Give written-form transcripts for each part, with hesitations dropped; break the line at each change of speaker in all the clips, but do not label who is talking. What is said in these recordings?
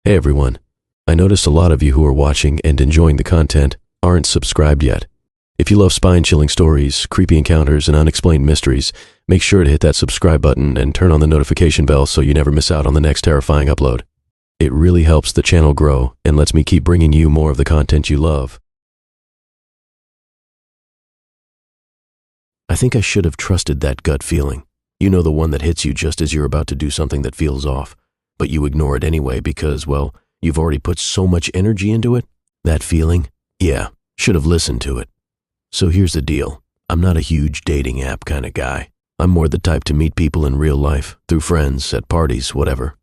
Hey everyone, I noticed a lot of you who are watching and enjoying the content aren't subscribed yet. If you love spine-chilling stories, creepy encounters, and unexplained mysteries, make sure to hit that subscribe button and turn on the notification bell so you never miss out on the next terrifying upload. It really helps the channel grow and lets me keep bringing you more of the content you love. I think I should have trusted that gut feeling. You know, the one that hits you just as you're about to do something that feels off, but you ignore it anyway because, well, you've already put so much energy into it. That feeling? Yeah, should have listened to it. So here's the deal. I'm not a huge dating app kind of guy. I'm more the type to meet people in real life, through friends, at parties, whatever.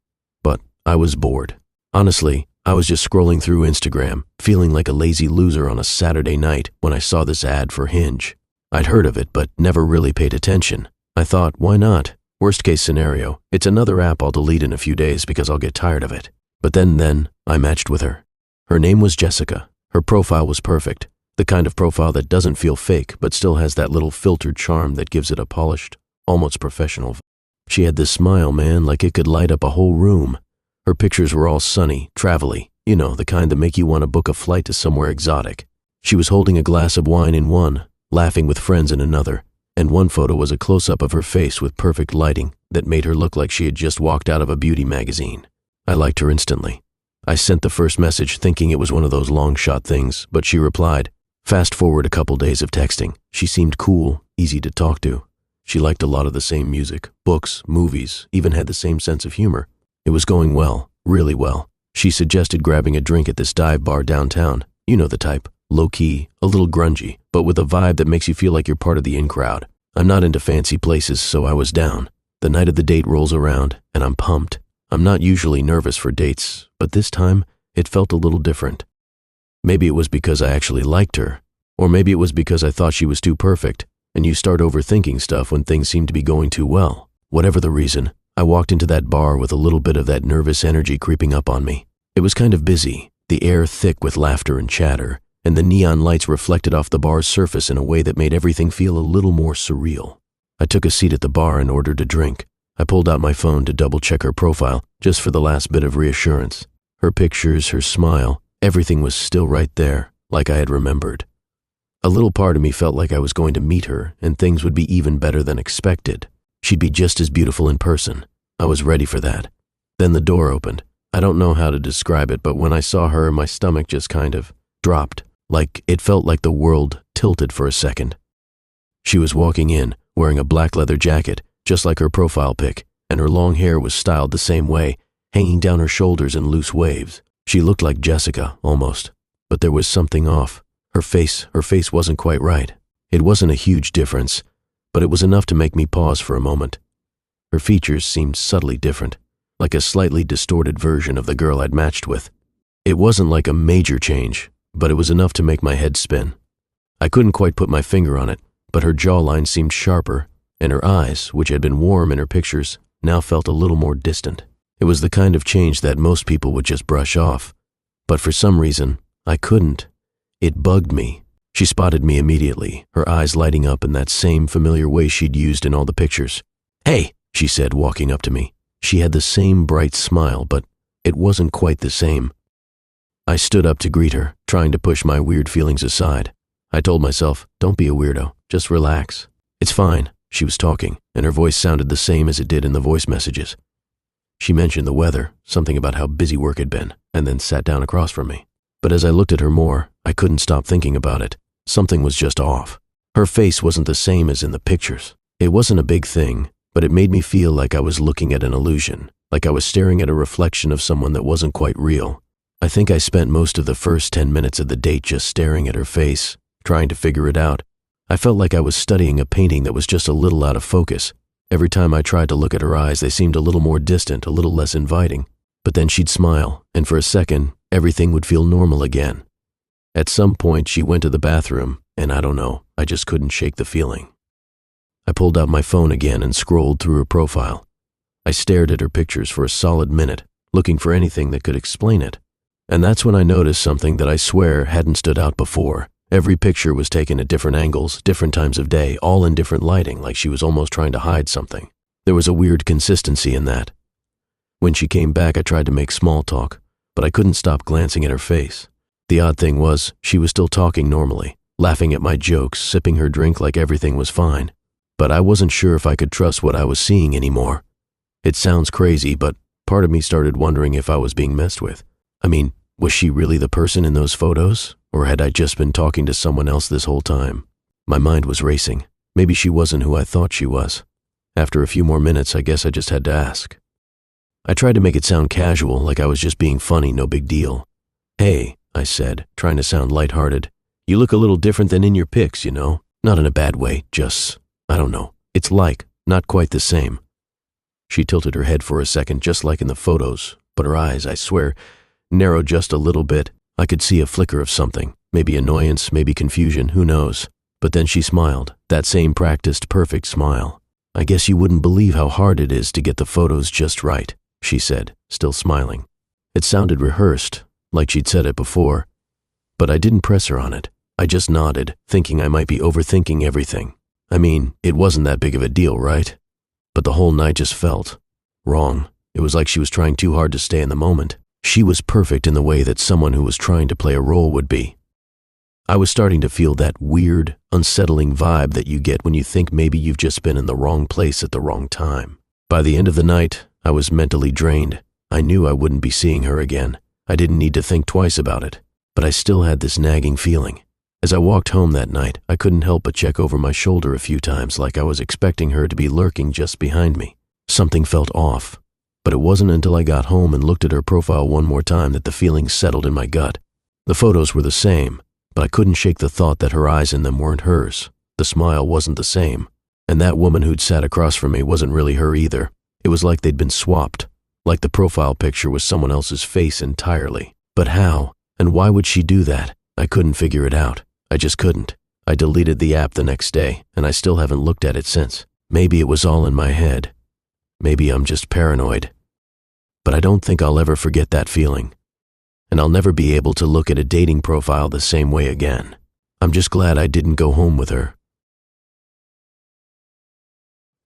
But I was bored. Honestly, I was just scrolling through Instagram, feeling like a lazy loser on a Saturday night when I saw this ad for Hinge. I'd heard of it, but never really paid attention. I thought, why not? Worst case scenario, it's another app I'll delete in a few days because I'll get tired of it. But then I matched with her. Her name was Jessica. Her profile was perfect. The kind of profile that doesn't feel fake, but still has that little filtered charm that gives it a polished, almost professional vibe. She had this smile, man, like it could light up a whole room. Her pictures were all sunny, travel-y, you know, the kind that make you want to book a flight to somewhere exotic. She was holding a glass of wine in one, laughing with friends in another, and one photo was a close-up of her face with perfect lighting that made her look like she had just walked out of a beauty magazine. I liked her instantly. I sent the first message thinking it was one of those long-shot things, but she replied. Fast forward a couple days of texting. She seemed cool, easy to talk to. She liked a lot of the same music, books, movies, even had the same sense of humor. It was going well, really well. She suggested grabbing a drink at this dive bar downtown. You know the type. Low-key, a little grungy, but with a vibe that makes you feel like you're part of the in-crowd. I'm not into fancy places, so I was down. The night of the date rolls around, and I'm pumped. I'm not usually nervous for dates, but this time, it felt a little different. Maybe it was because I actually liked her, or maybe it was because I thought she was too perfect, and you start overthinking stuff when things seem to be going too well. Whatever the reason, I walked into that bar with a little bit of that nervous energy creeping up on me. It was kind of busy, the air thick with laughter and chatter, and the neon lights reflected off the bar's surface in a way that made everything feel a little more surreal. I took a seat at the bar and ordered a drink. I pulled out my phone to double-check her profile, just for the last bit of reassurance. Her pictures, her smile, everything was still right there, like I had remembered. A little part of me felt like I was going to meet her, and things would be even better than expected. She'd be just as beautiful in person. I was ready for that. Then the door opened. I don't know how to describe it, but when I saw her, my stomach just kind of dropped. Like it felt like the world tilted for a second. She was walking in, wearing a black leather jacket, just like her profile pic, and her long hair was styled the same way, hanging down her shoulders in loose waves. She looked like Jessica, almost, but there was something off. Her face wasn't quite right. It wasn't a huge difference, but it was enough to make me pause for a moment. Her features seemed subtly different, like a slightly distorted version of the girl I'd matched with. It wasn't like a major change, but it was enough to make my head spin. I couldn't quite put my finger on it, but her jawline seemed sharper, and her eyes, which had been warm in her pictures, now felt a little more distant. It was the kind of change that most people would just brush off, but for some reason, I couldn't. It bugged me. She spotted me immediately, her eyes lighting up in that same familiar way she'd used in all the pictures. "Hey," she said, walking up to me. She had the same bright smile, but it wasn't quite the same. I stood up to greet her, trying to push my weird feelings aside. I told myself, don't be a weirdo, just relax. It's fine. She was talking, and her voice sounded the same as it did in the voice messages. She mentioned the weather, something about how busy work had been, and then sat down across from me. But as I looked at her more, I couldn't stop thinking about it. Something was just off. Her face wasn't the same as in the pictures. It wasn't a big thing, but it made me feel like I was looking at an illusion, like I was staring at a reflection of someone that wasn't quite real. I think I spent most of the first 10 minutes of the date just staring at her face, trying to figure it out. I felt like I was studying a painting that was just a little out of focus. Every time I tried to look at her eyes, they seemed a little more distant, a little less inviting. But then she'd smile, and for a second, everything would feel normal again. At some point, she went to the bathroom, and I don't know, I just couldn't shake the feeling. I pulled out my phone again and scrolled through her profile. I stared at her pictures for a solid minute, looking for anything that could explain it. And that's when I noticed something that I swear hadn't stood out before. Every picture was taken at different angles, different times of day, all in different lighting, like she was almost trying to hide something. There was a weird consistency in that. When she came back, I tried to make small talk. but I couldn't stop glancing at her face. The odd thing was, she was still talking normally, laughing at my jokes, sipping her drink like everything was fine. But I wasn't sure if I could trust what I was seeing anymore. It sounds crazy, but part of me started wondering if I was being messed with. I mean, was she really the person in those photos? Or had I just been talking to someone else this whole time? My mind was racing. Maybe she wasn't who I thought she was. After a few more minutes, I guess I just had to ask. I tried to make it sound casual, like I was just being funny, no big deal. "Hey," I said, trying to sound lighthearted. "You look a little different than in your pics, you know? Not in a bad way, just, I don't know. It's like, not quite the same." She tilted her head for a second, just like in the photos, but her eyes, I swear, narrowed just a little bit. I could see a flicker of something, maybe annoyance, maybe confusion, who knows. But then she smiled, that same practiced, perfect smile. "I guess you wouldn't believe how hard it is to get the photos just right," she said, still smiling. It sounded rehearsed, like she'd said it before. But I didn't press her on it. I just nodded, thinking I might be overthinking everything. I mean, it wasn't that big of a deal, right? But the whole night just felt wrong. It was like she was trying too hard to stay in the moment. She was perfect in the way that someone who was trying to play a role would be. I was starting to feel that weird, unsettling vibe that you get when you think maybe you've just been in the wrong place at the wrong time. By the end of the night, I was mentally drained. I knew I wouldn't be seeing her again. I didn't need to think twice about it. But I still had this nagging feeling. As I walked home that night, I couldn't help but check over my shoulder a few times, like I was expecting her to be lurking just behind me. Something felt off. But it wasn't until I got home and looked at her profile one more time that the feeling settled in my gut. The photos were the same, but I couldn't shake the thought that her eyes in them weren't hers. The smile wasn't the same. And that woman who'd sat across from me wasn't really her either. It was like they'd been swapped, like the profile picture was someone else's face entirely. But how? And why would she do that? I couldn't figure it out. I just couldn't. I deleted the app the next day, and I still haven't looked at it since. Maybe it was all in my head. Maybe I'm just paranoid. But I don't think I'll ever forget that feeling. And I'll never be able to look at a dating profile the same way again. I'm just glad I didn't go home with her.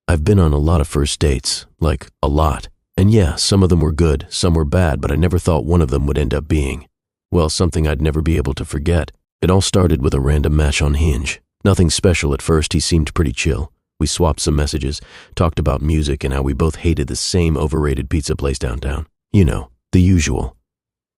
I've been on a lot of first dates, like a lot. And yeah, some of them were good, some were bad, but I never thought one of them would end up being, well, something I'd never be able to forget. It all started with a random match on Hinge. Nothing special at first, he seemed pretty chill. We swapped some messages, talked about music and how we both hated the same overrated pizza place downtown. You know, the usual.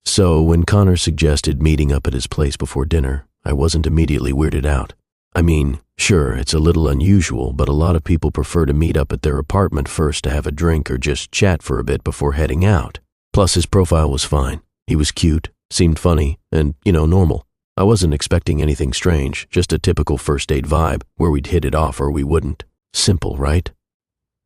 So when Connor suggested meeting up at his place before dinner, I wasn't immediately weirded out. I mean, sure, it's a little unusual, but a lot of people prefer to meet up at their apartment first to have a drink or just chat for a bit before heading out. Plus, his profile was fine. He was cute, seemed funny, and, normal. I wasn't expecting anything strange, just a typical first date vibe where we'd hit it off or we wouldn't. Simple, right?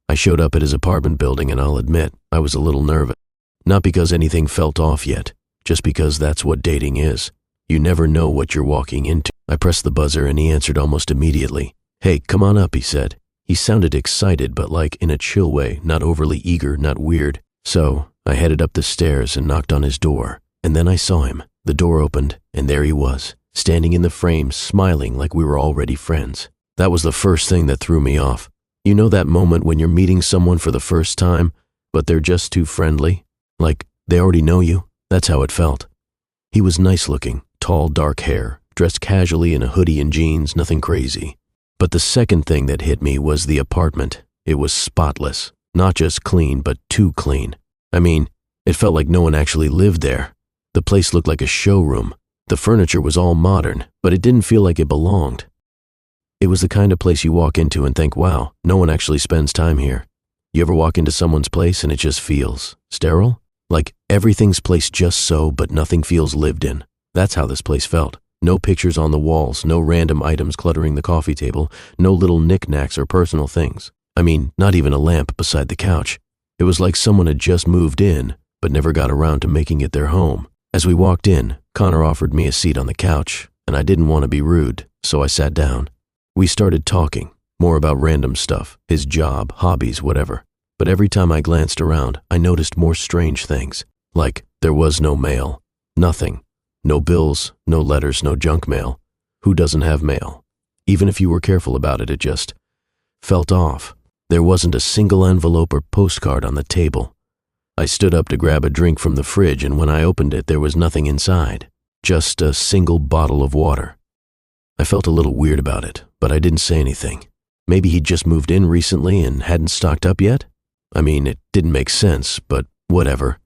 I showed up at his apartment building and I'll admit, I was a little nervous. Not because anything felt off yet, just because that's what dating is. You never know what you're walking into. I pressed the buzzer and he answered almost immediately. "Hey, come on up," he said. He sounded excited, but like in a chill way, not overly eager, not weird. So I headed up the stairs and knocked on his door. And then I saw him. The door opened, and there he was, standing in the frame, smiling like we were already friends. That was the first thing that threw me off. You know that moment when you're meeting someone for the first time, but they're just too friendly? Like, they already know you? That's how it felt. He was nice looking, tall, dark hair, dressed casually in a hoodie and jeans, nothing crazy. But the second thing that hit me was the apartment. It was spotless. Not just clean, but too clean. I mean, it felt like no one actually lived there. The place looked like a showroom. The furniture was all modern, but it didn't feel like it belonged. It was the kind of place you walk into and think, wow, no one actually spends time here. You ever walk into someone's place and it just feels sterile? Like everything's placed just so, but nothing feels lived in. That's how this place felt. No pictures on the walls, no random items cluttering the coffee table, no little knickknacks or personal things. I mean, not even a lamp beside the couch. It was like someone had just moved in, but never got around to making it their home. As we walked in, Connor offered me a seat on the couch, and I didn't want to be rude, so I sat down. We started talking, more about random stuff, his job, hobbies, whatever. But every time I glanced around, I noticed more strange things. Like, there was no mail. Nothing. No bills, no letters, no junk mail. Who doesn't have mail? Even if you were careful about it, it just felt off. There wasn't a single envelope or postcard on the table. I stood up to grab a drink from the fridge, and when I opened it, there was nothing inside. Just a single bottle of water. I felt a little weird about it, but I didn't say anything. Maybe he'd just moved in recently and hadn't stocked up yet? I mean, it didn't make sense, but whatever.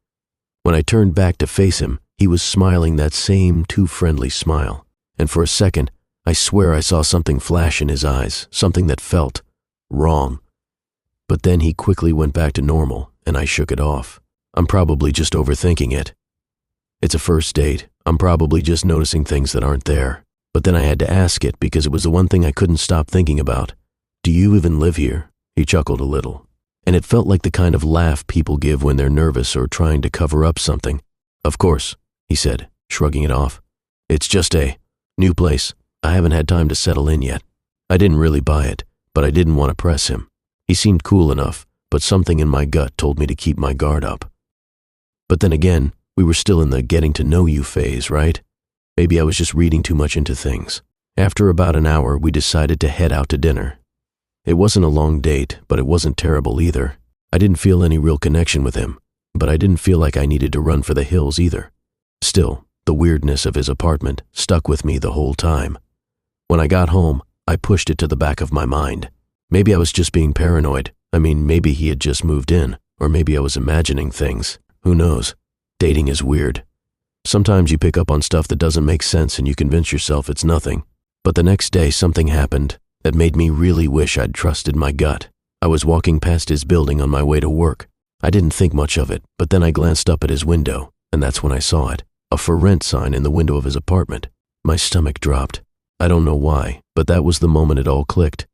When I turned back to face him, he was smiling that same too friendly smile. And for a second, I swear I saw something flash in his eyes, something that felt wrong. But then he quickly went back to normal, and I shook it off. I'm probably just overthinking it. It's a first date. I'm probably just noticing things that aren't there. But then I had to ask it because it was the one thing I couldn't stop thinking about. Do you even live here? He chuckled a little. And it felt like the kind of laugh people give when they're nervous or trying to cover up something. Of course, he said, shrugging it off. It's just a new place. I haven't had time to settle in yet. I didn't really buy it, but I didn't want to press him. He seemed cool enough, but something in my gut told me to keep my guard up. But then again, we were still in the getting to know you phase, right? Maybe I was just reading too much into things. After about an hour, we decided to head out to dinner. It wasn't a long date, but it wasn't terrible either. I didn't feel any real connection with him, but I didn't feel like I needed to run for the hills either. Still, the weirdness of his apartment stuck with me the whole time. When I got home, I pushed it to the back of my mind. Maybe I was just being paranoid. I mean, maybe he had just moved in, or maybe I was imagining things. Who knows? Dating is weird. Sometimes you pick up on stuff that doesn't make sense and you convince yourself it's nothing. But the next day something happened that made me really wish I'd trusted my gut. I was walking past his building on my way to work. I didn't think much of it, but then I glanced up at his window, and that's when I saw it. A for rent sign in the window of his apartment. My stomach dropped. I don't know why, but that was the moment it all clicked.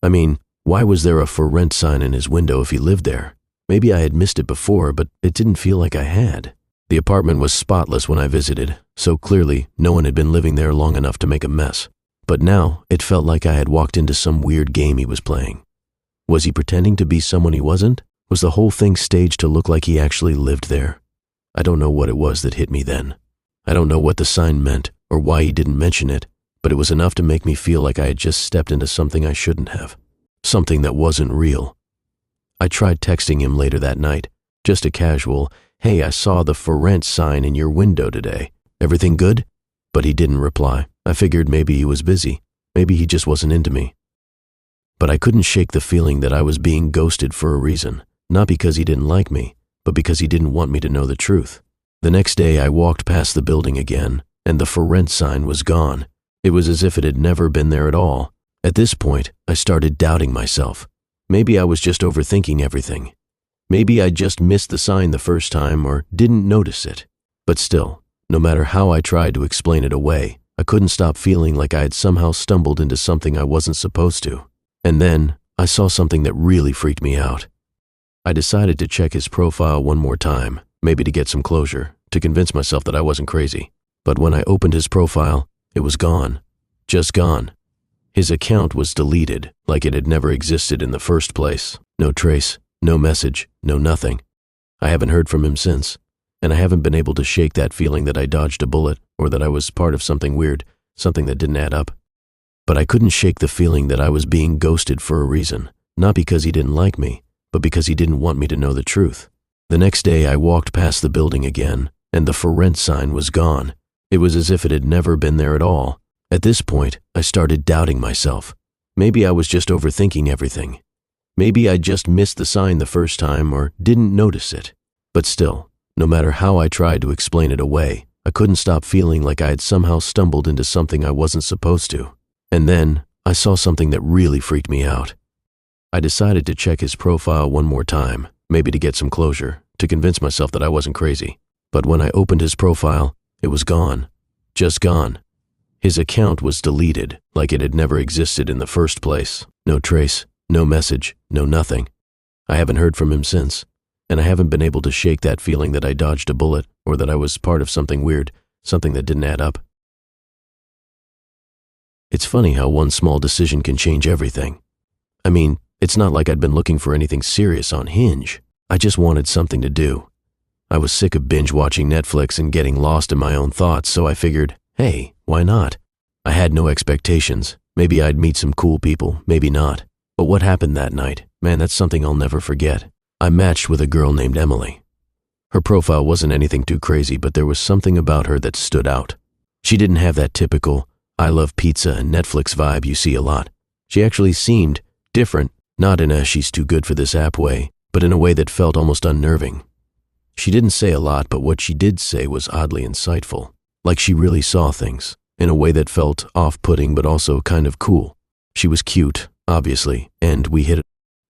I mean, why was there a for rent sign in his window if he lived there? Maybe I had missed it before, but it didn't feel like I had. The apartment was spotless when I visited, so clearly no one had been living there long enough to make a mess. But now it felt like I had walked into some weird game he was playing. Was he pretending to be someone he wasn't? Was the whole thing staged to look like he actually lived there? I don't know what it was that hit me then. I don't know what the sign meant or why he didn't mention it, but it was enough to make me feel like I had just stepped into something I shouldn't have. Something that wasn't real. I tried texting him later that night, just a casual, "Hey, I saw the for rent sign in your window today. Everything good?" But he didn't reply. I figured maybe he was busy. Maybe he just wasn't into me. But I couldn't shake the feeling that I was being ghosted for a reason, not because he didn't like me, but because he didn't want me to know the truth. The next day I walked past the building again, and the for rent sign was gone. It was as if it had never been there at all. At this point, I started doubting myself. Maybe I was just overthinking everything. Maybe I just missed the sign the first time or didn't notice it. But still, no matter how I tried to explain it away, I couldn't stop feeling like I had somehow stumbled into something I wasn't supposed to. And then, I saw something that really freaked me out. I decided to check his profile one more time, maybe to get some closure, to convince myself that I wasn't crazy. But when I opened his profile, it was gone. Just gone. His account was deleted, like it had never existed in the first place. No trace, no message, no nothing. I haven't heard from him since, and I haven't been able to shake that feeling that I dodged a bullet or that I was part of something weird, something that didn't add up. But I couldn't shake the feeling that I was being ghosted for a reason, not because he didn't like me, but because he didn't want me to know the truth. The next day I walked past the building again, and the for rent sign was gone. It was as if it had never been there at all. At this point, I started doubting myself. Maybe I was just overthinking everything. Maybe I just missed the sign the first time or didn't notice it. But still, no matter how I tried to explain it away, I couldn't stop feeling like I had somehow stumbled into something I wasn't supposed to. And then, I saw something that really freaked me out. I decided to check his profile one more time, maybe to get some closure, to convince myself that I wasn't crazy. But when I opened his profile, it was gone. Just gone. His account was deleted, like it had never existed in the first place. No trace, no message, no nothing. I haven't heard from him since, and I haven't been able to shake that feeling that I dodged a bullet or that I was part of something weird, something that didn't add up. It's funny how one small decision can change everything. I mean, it's not like I'd been looking for anything serious on Hinge. I just wanted something to do. I was sick of binge watching Netflix and getting lost in my own thoughts, so I figured, hey, why not? I had no expectations. Maybe I'd meet some cool people, maybe not. But what happened that night? Man, that's something I'll never forget. I matched with a girl named Emily. Her profile wasn't anything too crazy, but there was something about her that stood out. She didn't have that typical I love pizza and Netflix vibe you see a lot. She actually seemed different, not in a she's too good for this app way, but in a way that felt almost unnerving. She didn't say a lot, but what she did say was oddly insightful, like she really saw things, in a way that felt off-putting but also kind of cool. She was cute, obviously, and we hit it.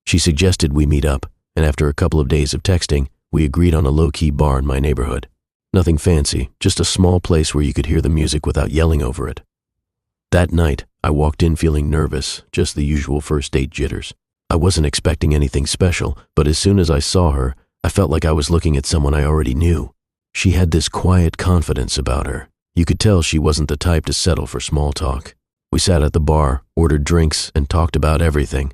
She suggested we meet up, and after a couple of days of texting, we agreed on a low-key bar in my neighborhood. Nothing fancy, just a small place where you could hear the music without yelling over it. That night, I walked in feeling nervous, just the usual first date jitters. I wasn't expecting anything special, but as soon as I saw her, I felt like I was looking at someone I already knew. She had this quiet confidence about her. You could tell she wasn't the type to settle for small talk. We sat at the bar, ordered drinks, and talked about everything.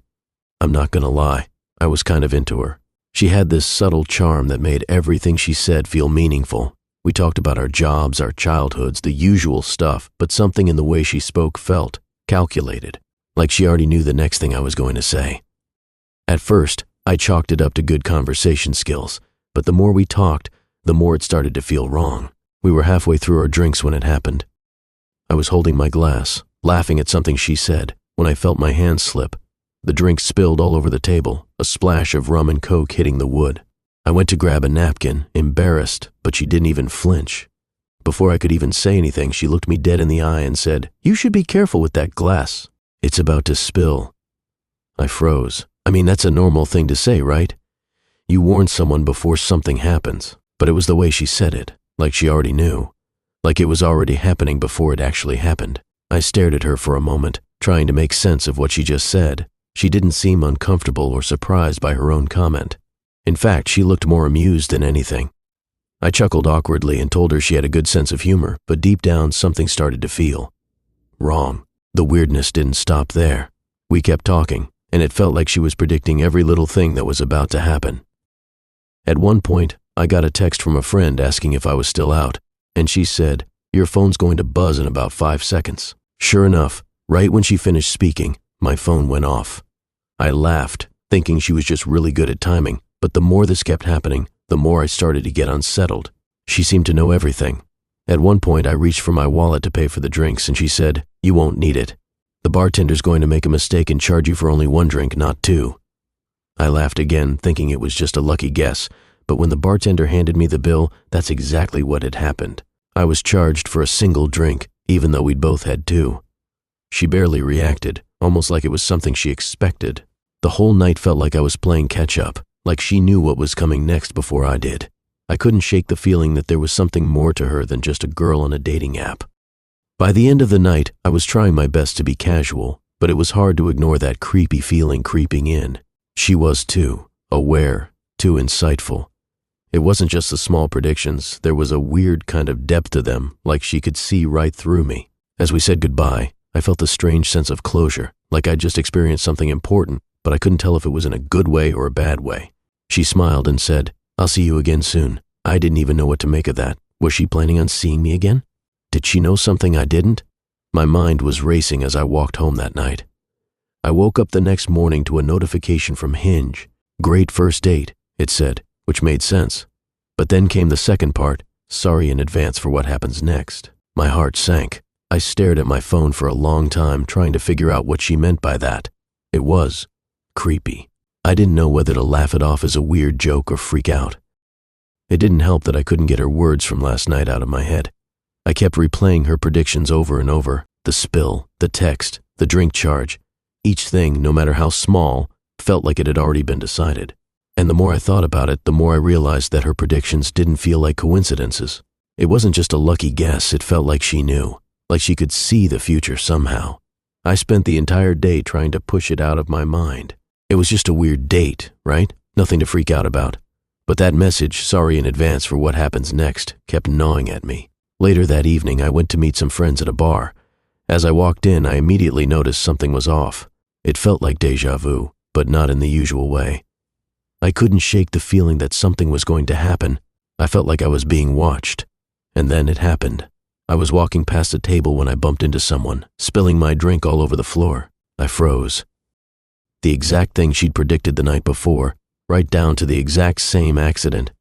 I'm not gonna lie, I was kind of into her. She had this subtle charm that made everything she said feel meaningful. We talked about our jobs, our childhoods, the usual stuff, but something in the way she spoke felt calculated, like she already knew the next thing I was going to say. At first, I chalked it up to good conversation skills, but the more we talked, the more it started to feel wrong. We were halfway through our drinks when it happened. I was holding my glass, laughing at something she said, when I felt my hand slip. The drink spilled all over the table, a splash of rum and coke hitting the wood. I went to grab a napkin, embarrassed, but she didn't even flinch. Before I could even say anything, she looked me dead in the eye and said, "You should be careful with that glass. It's about to spill." I froze. I mean, that's a normal thing to say, right? You warn someone before something happens, but it was the way she said it, like she already knew, like it was already happening before it actually happened. I stared at her for a moment, trying to make sense of what she just said. She didn't seem uncomfortable or surprised by her own comment. In fact, she looked more amused than anything. I chuckled awkwardly and told her she had a good sense of humor, but deep down something started to feel wrong. The weirdness didn't stop there. We kept talking, and it felt like she was predicting every little thing that was about to happen. At one point, I got a text from a friend asking if I was still out, and she said, "Your phone's going to buzz in about 5 seconds. Sure enough, right when she finished speaking, my phone went off. I laughed, thinking she was just really good at timing, but the more this kept happening, the more I started to get unsettled. She seemed to know everything. At one point, I reached for my wallet to pay for the drinks, and she said, "You won't need it. The bartender's going to make a mistake and charge you for only 1 drink, not 2. I laughed again, thinking it was just a lucky guess, but when the bartender handed me the bill, that's exactly what had happened. I was charged for a single drink, even though we'd both had 2. She barely reacted, almost like it was something she expected. The whole night felt like I was playing catch-up, like she knew what was coming next before I did. I couldn't shake the feeling that there was something more to her than just a girl on a dating app. By the end of the night, I was trying my best to be casual, but it was hard to ignore that creepy feeling creeping in. She was too, aware, too insightful. It wasn't just the small predictions, there was a weird kind of depth to them, like she could see right through me. As we said goodbye, I felt a strange sense of closure, like I'd just experienced something important, but I couldn't tell if it was in a good way or a bad way. She smiled and said, "I'll see you again soon." I didn't even know what to make of that. Was she planning on seeing me again? Did she know something I didn't? My mind was racing as I walked home that night. I woke up the next morning to a notification from Hinge. "Great first date," it said, which made sense. But then came the second part, "Sorry in advance for what happens next." My heart sank. I stared at my phone for a long time, trying to figure out what she meant by that. It was creepy. I didn't know whether to laugh it off as a weird joke or freak out. It didn't help that I couldn't get her words from last night out of my head. I kept replaying her predictions over and over, the spill, the text, the drink charge. Each thing, no matter how small, felt like it had already been decided. And the more I thought about it, the more I realized that her predictions didn't feel like coincidences. It wasn't just a lucky guess, it felt like she knew, like she could see the future somehow. I spent the entire day trying to push it out of my mind. It was just a weird date, right? Nothing to freak out about. But that message, "Sorry in advance for what happens next," kept gnawing at me. Later that evening, I went to meet some friends at a bar. As I walked in, I immediately noticed something was off. It felt like déjà vu, but not in the usual way. I couldn't shake the feeling that something was going to happen. I felt like I was being watched. And then it happened. I was walking past a table when I bumped into someone, spilling my drink all over the floor. I froze. The exact thing she'd predicted the night before, right down to the exact same accident.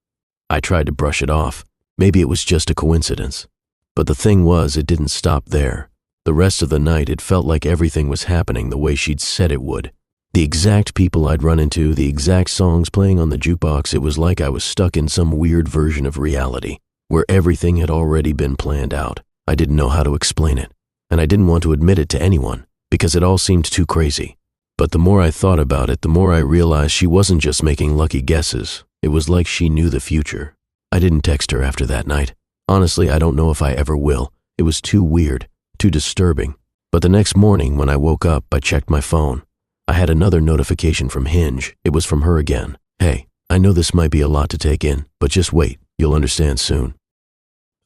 I tried to brush it off. Maybe it was just a coincidence. But the thing was, it didn't stop there. The rest of the night, it felt like everything was happening the way she'd said it would. The exact people I'd run into, the exact songs playing on the jukebox, it was like I was stuck in some weird version of reality, where everything had already been planned out. I didn't know how to explain it, and I didn't want to admit it to anyone, because it all seemed too crazy. But the more I thought about it, the more I realized she wasn't just making lucky guesses. It was like she knew the future. I didn't text her after that night. Honestly, I don't know if I ever will. It was too weird, too disturbing. But the next morning, when I woke up, I checked my phone. I had another notification from Hinge. It was from her again. Hey, I know this might be a lot to take in, but just wait. You'll understand soon.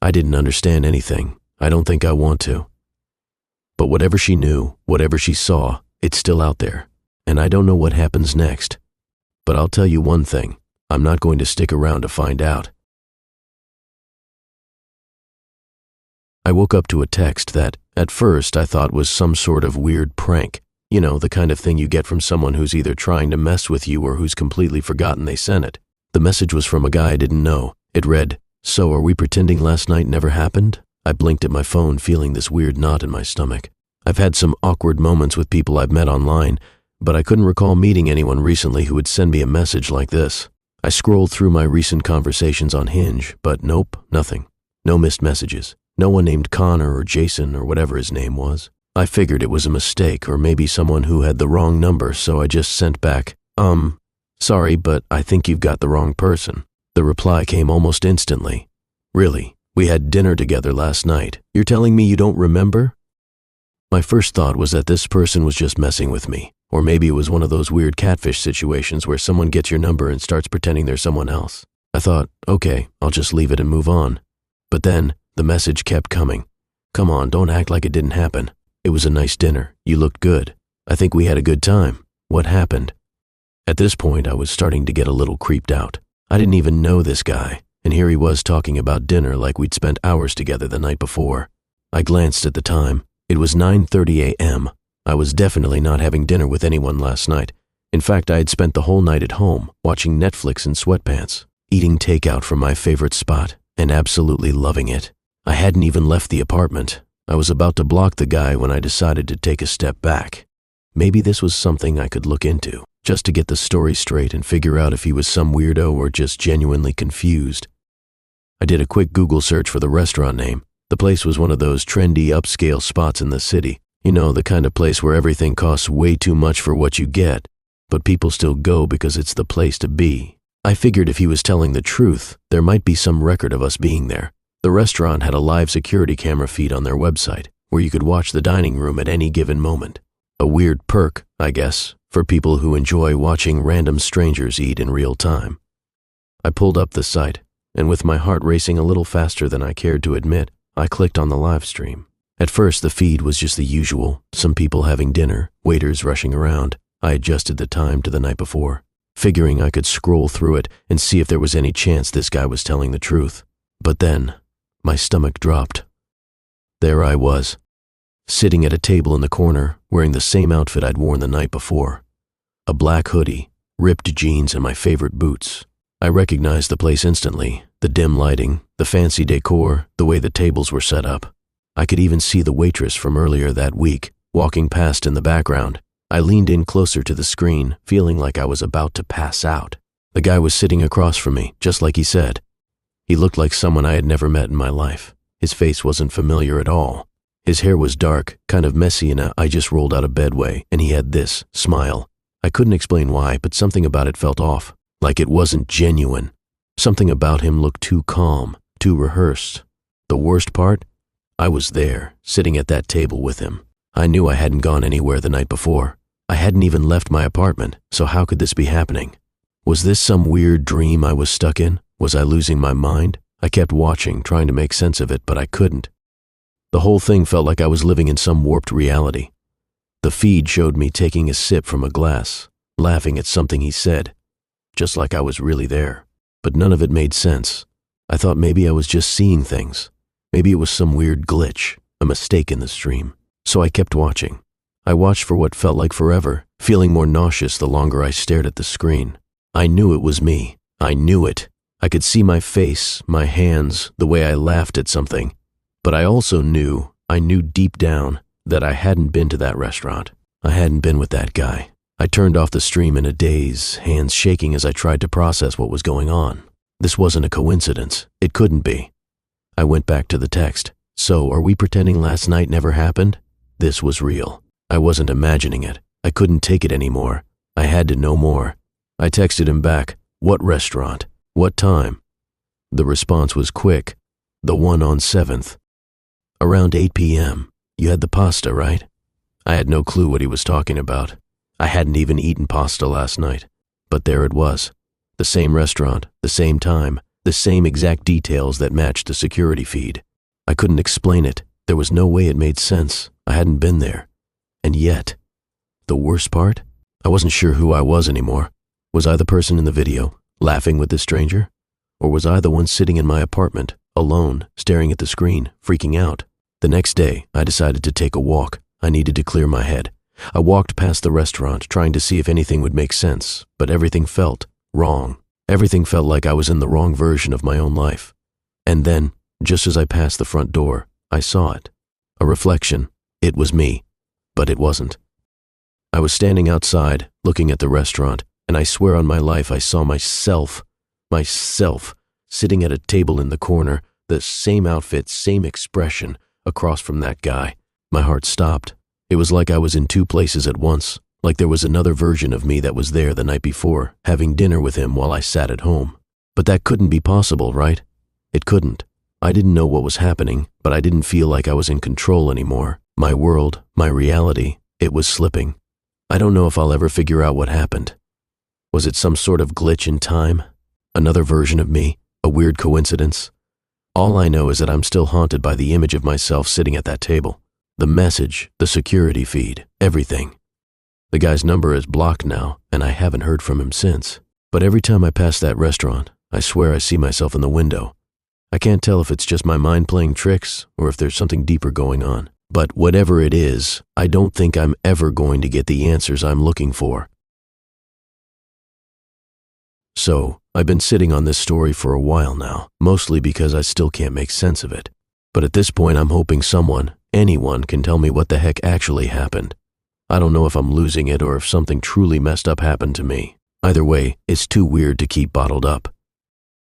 I didn't understand anything. I don't think I want to. But whatever she knew, whatever she saw, it's still out there. And I don't know what happens next. But I'll tell you one thing. I'm not going to stick around to find out. I woke up to a text that, at first, I thought was some sort of weird prank. You know, the kind of thing you get from someone who's either trying to mess with you or who's completely forgotten they sent it. The message was from a guy I didn't know. It read, "So are we pretending last night never happened?" I blinked at my phone, feeling this weird knot in my stomach. I've had some awkward moments with people I've met online, but I couldn't recall meeting anyone recently who would send me a message like this. I scrolled through my recent conversations on Hinge, but nope, nothing. No missed messages. No one named Connor or Jason or whatever his name was. I figured it was a mistake or maybe someone who had the wrong number, so I just sent back, sorry, but I think you've got the wrong person. The reply came almost instantly. Really? We had dinner together last night. You're telling me you don't remember? My first thought was that this person was just messing with me, or maybe it was one of those weird catfish situations where someone gets your number and starts pretending they're someone else. I thought, okay, I'll just leave it and move on. But then, the message kept coming. Come on, don't act like it didn't happen. It was a nice dinner. You looked good. I think we had a good time. What happened? At this point, I was starting to get a little creeped out. I didn't even know this guy, and here he was talking about dinner like we'd spent hours together the night before. I glanced at the time. It was 9:30 a.m. I was definitely not having dinner with anyone last night. In fact, I had spent the whole night at home, watching Netflix in sweatpants, eating takeout from my favorite spot, and absolutely loving it. I hadn't even left the apartment. I was about to block the guy when I decided to take a step back. Maybe this was something I could look into, just to get the story straight and figure out if he was some weirdo or just genuinely confused. I did a quick Google search for the restaurant name. The place was one of those trendy upscale spots in the city. You know, the kind of place where everything costs way too much for what you get, but people still go because it's the place to be. I figured if he was telling the truth, there might be some record of us being there. The restaurant had a live security camera feed on their website, where you could watch the dining room at any given moment. A weird perk, I guess, for people who enjoy watching random strangers eat in real time. I pulled up the site, and with my heart racing a little faster than I cared to admit, I clicked on the live stream. At first, the feed was just the usual, some people having dinner, waiters rushing around. I adjusted the time to the night before, figuring I could scroll through it and see if there was any chance this guy was telling the truth. But then, my stomach dropped. There I was, sitting at a table in the corner, wearing the same outfit I'd worn the night before. A black hoodie, ripped jeans, and my favorite boots. I recognized the place instantly, the dim lighting, the fancy decor, the way the tables were set up. I could even see the waitress from earlier that week, walking past in the background. I leaned in closer to the screen, feeling like I was about to pass out. The guy was sitting across from me, just like he said. He looked like someone I had never met in my life. His face wasn't familiar at all. His hair was dark, kind of messy in a I just rolled out of bed way, and he had this smile. I couldn't explain why, but something about it felt off, like it wasn't genuine. Something about him looked too calm, too rehearsed. The worst part? I was there, sitting at that table with him. I knew I hadn't gone anywhere the night before. I hadn't even left my apartment, so how could this be happening? Was this some weird dream I was stuck in? Was I losing my mind? I kept watching, trying to make sense of it, but I couldn't. The whole thing felt like I was living in some warped reality. The feed showed me taking a sip from a glass, laughing at something he said, just like I was really there. But none of it made sense. I thought maybe I was just seeing things. Maybe it was some weird glitch, a mistake in the stream. So I kept watching. I watched for what felt like forever, feeling more nauseous the longer I stared at the screen. I knew it was me. I knew it. I could see my face, my hands, the way I laughed at something. But I also knew, I knew deep down, that I hadn't been to that restaurant. I hadn't been with that guy. I turned off the stream in a daze, hands shaking as I tried to process what was going on. This wasn't a coincidence. It couldn't be. I went back to the text. So, are we pretending last night never happened? This was real. I wasn't imagining it. I couldn't take it anymore. I had to know more. I texted him back, "What restaurant? What time?" The response was quick. "The one on 7th. Around 8 p.m. You had the pasta, right?" I had no clue what he was talking about. I hadn't even eaten pasta last night. But there it was. The same restaurant, the same time, the same exact details that matched the security feed. I couldn't explain it. There was no way it made sense. I hadn't been there. And yet, the worst part? I wasn't sure who I was anymore. Was I the person in the video, laughing with this stranger? Or was I the one sitting in my apartment, alone, staring at the screen, freaking out? The next day, I decided to take a walk. I needed to clear my head. I walked past the restaurant, trying to see if anything would make sense, but everything felt wrong. Everything felt like I was in the wrong version of my own life. And then, just as I passed the front door, I saw it. A reflection. It was me, but it wasn't. I was standing outside, looking at the restaurant, and I swear on my life I saw myself, sitting at a table in the corner, the same outfit, same expression, across from that guy. My heart stopped. It was like I was in two places at once, like there was another version of me that was there the night before, having dinner with him while I sat at home. But that couldn't be possible, right? It couldn't. I didn't know what was happening, but I didn't feel like I was in control anymore. My world, my reality, it was slipping. I don't know if I'll ever figure out what happened. Was it some sort of glitch in time? Another version of me? A weird coincidence? All I know is that I'm still haunted by the image of myself sitting at that table. The message, the security feed, everything. The guy's number is blocked now, and I haven't heard from him since. But every time I pass that restaurant, I swear I see myself in the window. I can't tell if it's just my mind playing tricks or if there's something deeper going on. But whatever it is, I don't think I'm ever going to get the answers I'm looking for. So, I've been sitting on this story for a while now, mostly because I still can't make sense of it. But at this point, I'm hoping someone, anyone, can tell me what the heck actually happened. I don't know if I'm losing it or if something truly messed up happened to me. Either way, it's too weird to keep bottled up.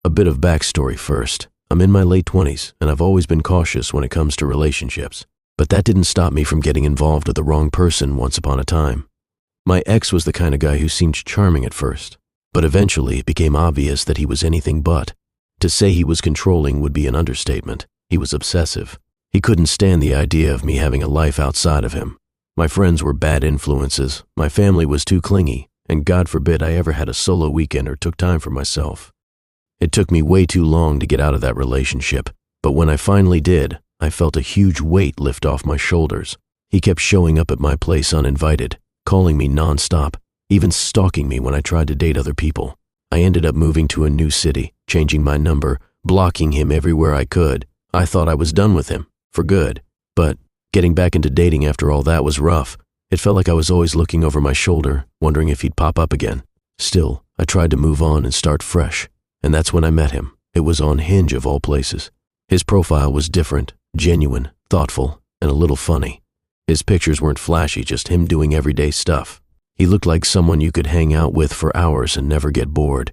A bit of backstory first. I'm in my late 20s, and I've always been cautious when it comes to relationships. But that didn't stop me from getting involved with the wrong person once upon a time. My ex was the kind of guy who seemed charming at first, but eventually it became obvious that he was anything but. To say he was controlling would be an understatement. He was obsessive. He couldn't stand the idea of me having a life outside of him. My friends were bad influences, my family was too clingy, and God forbid I ever had a solo weekend or took time for myself. It took me way too long to get out of that relationship, but when I finally did, I felt a huge weight lift off my shoulders. He kept showing up at my place uninvited, calling me nonstop, even stalking me when I tried to date other people. I ended up moving to a new city, changing my number, blocking him everywhere I could. I thought I was done with him, for good. But getting back into dating after all that was rough. It felt like I was always looking over my shoulder, wondering if he'd pop up again. Still, I tried to move on and start fresh. And that's when I met him. It was on Hinge of all places. His profile was different, genuine, thoughtful, and a little funny. His pictures weren't flashy, just him doing everyday stuff. He looked like someone you could hang out with for hours and never get bored.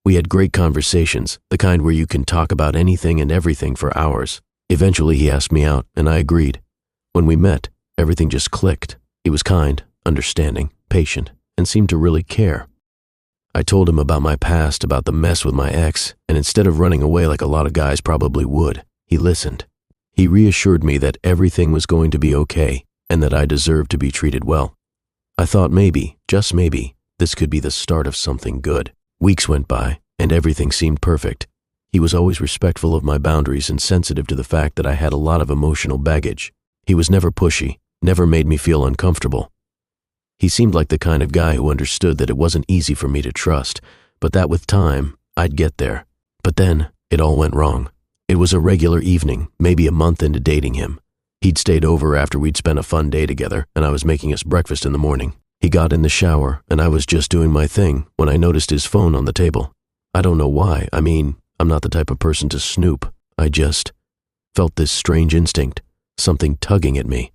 We had great conversations, the kind where you can talk about anything and everything for hours. Eventually he asked me out, and I agreed. When we met, everything just clicked. He was kind, understanding, patient, and seemed to really care. I told him about my past, about the mess with my ex, and instead of running away like a lot of guys probably would, he listened. He reassured me that everything was going to be okay and that I deserved to be treated well. I thought maybe, just maybe, this could be the start of something good. Weeks went by, and everything seemed perfect. He was always respectful of my boundaries and sensitive to the fact that I had a lot of emotional baggage. He was never pushy, never made me feel uncomfortable. He seemed like the kind of guy who understood that it wasn't easy for me to trust, but that with time, I'd get there. But then, it all went wrong. It was a regular evening, maybe a month into dating him. He'd stayed over after we'd spent a fun day together, and I was making us breakfast in the morning. He got in the shower, and I was just doing my thing when I noticed his phone on the table. I don't know why. I mean, I'm not the type of person to snoop. I just felt this strange instinct, something tugging at me.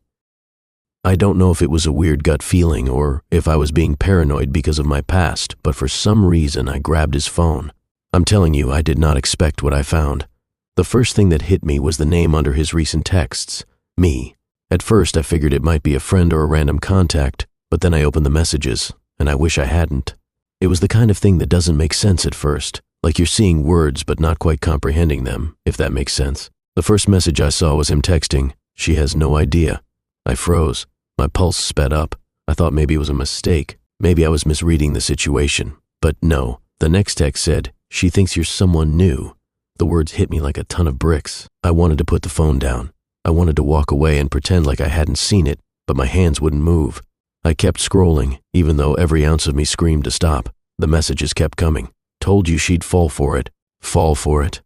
I don't know if it was a weird gut feeling or if I was being paranoid because of my past, but for some reason I grabbed his phone. I'm telling you, I did not expect what I found. The first thing that hit me was the name under his recent texts, me. At first I figured it might be a friend or a random contact, but then I opened the messages, and I wish I hadn't. It was the kind of thing that doesn't make sense at first, like you're seeing words but not quite comprehending them, if that makes sense. The first message I saw was him texting, "She has no idea." I froze. My pulse sped up. I thought maybe it was a mistake. Maybe I was misreading the situation. But no, the next text said, "She thinks you're someone new." The words hit me like a ton of bricks. I wanted to put the phone down. I wanted to walk away and pretend like I hadn't seen it, but my hands wouldn't move. I kept scrolling, even though every ounce of me screamed to stop. The messages kept coming. "Told you she'd fall for it. Fall for it."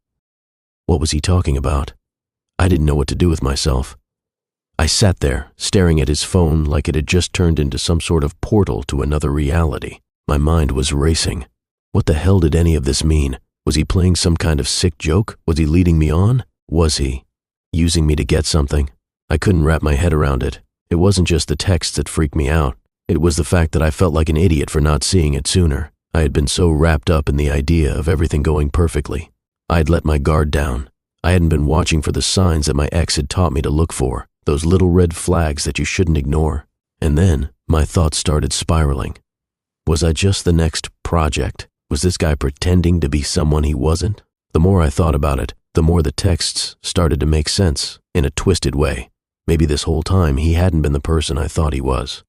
What was he talking about? I didn't know what to do with myself. I sat there, staring at his phone like it had just turned into some sort of portal to another reality. My mind was racing. What the hell did any of this mean? Was he playing some kind of sick joke? Was he leading me on? Was he using me to get something? I couldn't wrap my head around it. It wasn't just the texts that freaked me out. It was the fact that I felt like an idiot for not seeing it sooner. I had been so wrapped up in the idea of everything going perfectly. I had let my guard down. I hadn't been watching for the signs that my ex had taught me to look for, those little red flags that you shouldn't ignore. And then my thoughts started spiraling. Was I just the next project? Was this guy pretending to be someone he wasn't? The more I thought about it, the more the texts started to make sense, in a twisted way. Maybe this whole time he hadn't been the person I thought he was.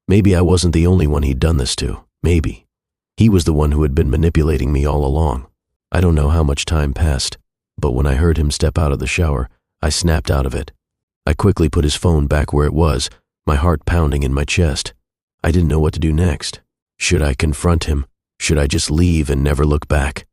Maybe I wasn't the only one he'd done this to. Maybe. He was the one who had been manipulating me all along. I don't know how much time passed, but when I heard him step out of the shower, I snapped out of it. I quickly put his phone back where it was, my heart pounding in my chest. I didn't know what to do next. Should I confront him? Should I just leave and never look back?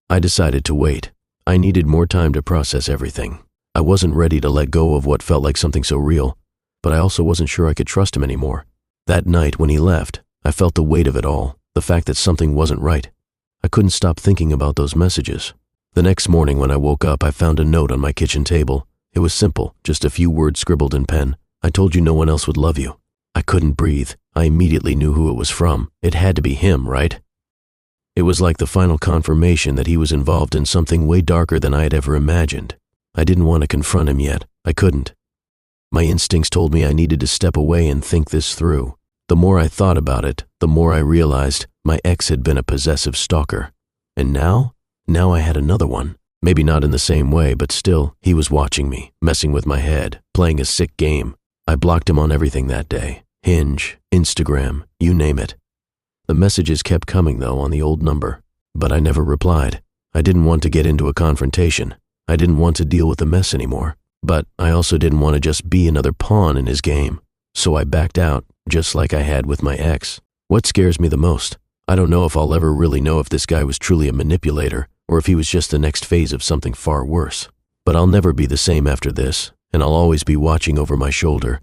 I decided to wait. I needed more time to process everything. I wasn't ready to let go of what felt like something so real, but I also wasn't sure I could trust him anymore. That night when he left, I felt the weight of it all, the fact that something wasn't right. I couldn't stop thinking about those messages. The next morning when I woke up, I found a note on my kitchen table. It was simple, just a few words scribbled in pen. "I told you no one else would love you." I couldn't breathe. I immediately knew who it was from. It had to be him, right? It was like the final confirmation that he was involved in something way darker than I had ever imagined. I didn't want to confront him yet. I couldn't. My instincts told me I needed to step away and think this through. The more I thought about it, the more I realized my ex had been a possessive stalker. And now I had another one. Maybe not in the same way, but still, he was watching me, messing with my head, playing a sick game. I blocked him on everything that day. Hinge, Instagram, you name it. The messages kept coming, though, on the old number. But I never replied. I didn't want to get into a confrontation. I didn't want to deal with the mess anymore. But I also didn't want to just be another pawn in his game. So I backed out, just like I had with my ex. What scares me the most? I don't know if I'll ever really know if this guy was truly a manipulator, or if he was just the next phase of something far worse. But I'll never be the same after this, and I'll always be watching over my shoulder.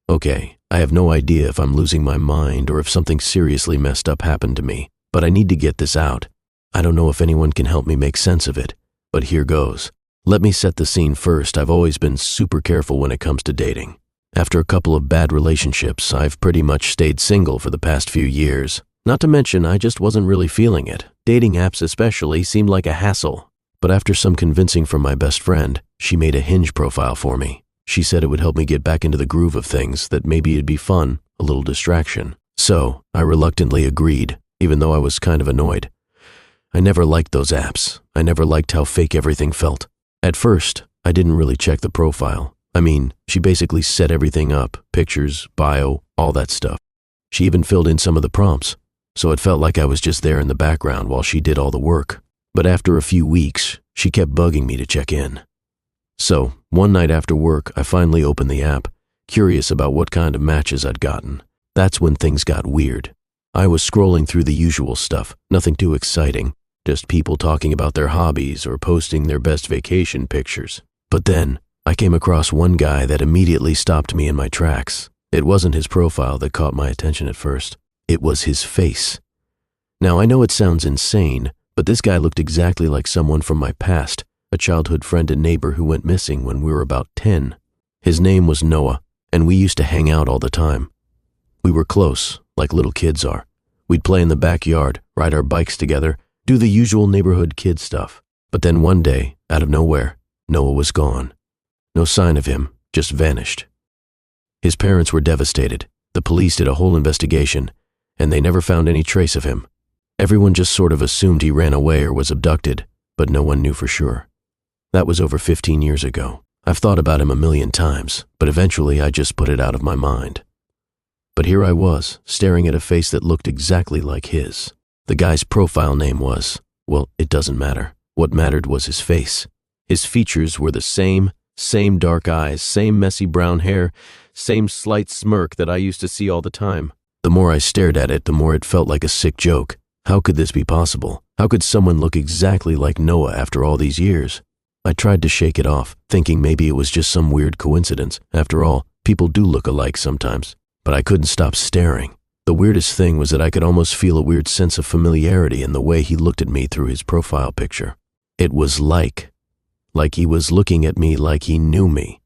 Okay, I have no idea if I'm losing my mind or if something seriously messed up happened to me, but I need to get this out. I don't know if anyone can help me make sense of it, but here goes. Let me set the scene first. I've always been super careful when it comes to dating. After a couple of bad relationships, I've pretty much stayed single for the past few years. Not to mention, I just wasn't really feeling it. Dating apps especially seemed like a hassle. But after some convincing from my best friend, she made a Hinge profile for me. She said it would help me get back into the groove of things, that maybe it'd be fun, a little distraction. So, I reluctantly agreed, even though I was kind of annoyed. I never liked those apps. I never liked how fake everything felt. At first, I didn't really check the profile. I mean, she basically set everything up, pictures, bio, all that stuff. She even filled in some of the prompts. So it felt like I was just there in the background while she did all the work. But after a few weeks, she kept bugging me to check in. So, one night after work, I finally opened the app, curious about what kind of matches I'd gotten. That's when things got weird. I was scrolling through the usual stuff, nothing too exciting, just people talking about their hobbies or posting their best vacation pictures. But then, I came across one guy that immediately stopped me in my tracks. It wasn't his profile that caught my attention at first. It was his face. Now, I know it sounds insane, but this guy looked exactly like someone from my past, a childhood friend and neighbor who went missing when we were about 10. His name was Noah, and we used to hang out all the time. We were close, like little kids are. We'd play in the backyard, ride our bikes together, do the usual neighborhood kid stuff. But then one day, out of nowhere, Noah was gone. No sign of him, just vanished. His parents were devastated. The police did a whole investigation, and they never found any trace of him. Everyone just sort of assumed he ran away or was abducted, but no one knew for sure. That was over 15 years ago. I've thought about him a million times, but eventually I just put it out of my mind. But here I was, staring at a face that looked exactly like his. The guy's profile name was, well, it doesn't matter. What mattered was his face. His features were the same dark eyes, same messy brown hair, same slight smirk that I used to see all the time. The more I stared at it, the more it felt like a sick joke. How could this be possible? How could someone look exactly like Noah after all these years? I tried to shake it off, thinking maybe it was just some weird coincidence. After all, people do look alike sometimes. But I couldn't stop staring. The weirdest thing was that I could almost feel a weird sense of familiarity in the way he looked at me through his profile picture. It was like he was looking at me like he knew me.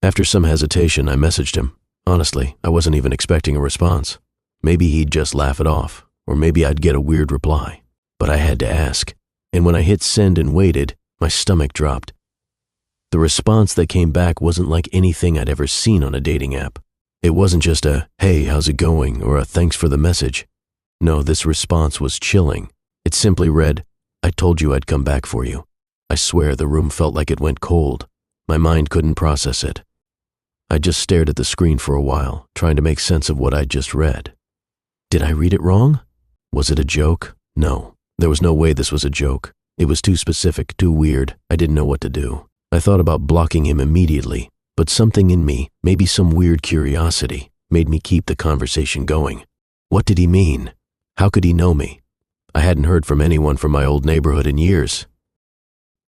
After some hesitation, I messaged him. Honestly, I wasn't even expecting a response. Maybe he'd just laugh it off, or maybe I'd get a weird reply. But I had to ask, and when I hit send and waited, my stomach dropped. The response that came back wasn't like anything I'd ever seen on a dating app. It wasn't just a, "Hey, how's it going?" or a "Thanks for the message." No, this response was chilling. It simply read, "I told you I'd come back for you." I swear the room felt like it went cold. My mind couldn't process it. I just stared at the screen for a while, trying to make sense of what I'd just read. Did I read it wrong? Was it a joke? No, there was no way this was a joke. It was too specific, too weird. I didn't know what to do. I thought about blocking him immediately, but something in me, maybe some weird curiosity, made me keep the conversation going. What did he mean? How could he know me? I hadn't heard from anyone from my old neighborhood in years.